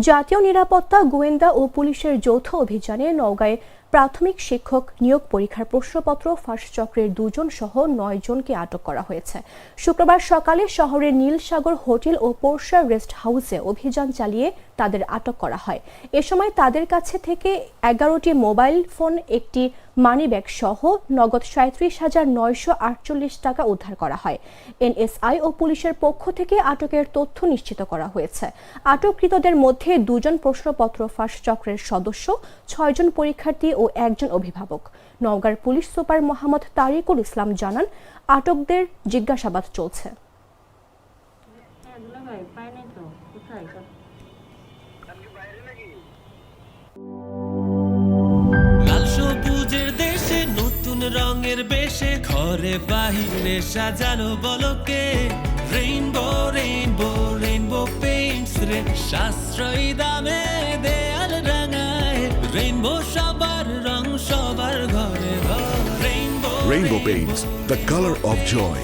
জাতীয় নিরাপত্তা, গোয়েন্দা ও পুলিশের যৌথ অভিযানে নওগাঁয় প্রাথমিক শিক্ষক নিয়োগ পরীক্ষার প্রশ্নপত্র ফাঁস চক্রের 2 জন সহ 9 জনকে আটক করা হয়েছে। শুক্রবার সকালে শহরের নীলসাগর হোটেল ও পোর্শা রেস্ট হাউসে অভিযান চালিয়ে তাদের আটক করা হয়। এ সময় তাদের কাছে থেকে 11টি মোবাইল ফোন, একটি মানিব্যাগ সহ নগদ 37,948 টাকা উদ্ধার করা হয়। এনএসআই ও পুলিশের পক্ষ থেকে আটকের তথ্য নিশ্চিত করা হয়েছে। আটককৃতদের মধ্যে 2 জন প্রশ্নপত্র ফাঁস চক্রের সদস্য, 6 জন পরীক্ষার্থী ও 1 জন অভিভাবক। নওগাঁর পুলিশ সুপার মোহাম্মদ তারিকুল ইসলাম জানান, আটকদের জিজ্ঞাসাবাদ চলছে। রঙের বেশে ঘরে বাহিরে সাজানো বলকে রেইনবো রেইনবো রেইনবো পেইন্টস রে সাশ্রয়ী দামে দেয়াল রাঙায় রেইনবো সবার রং সবার ঘরে rainbow Rainbow Paints, the color of joy.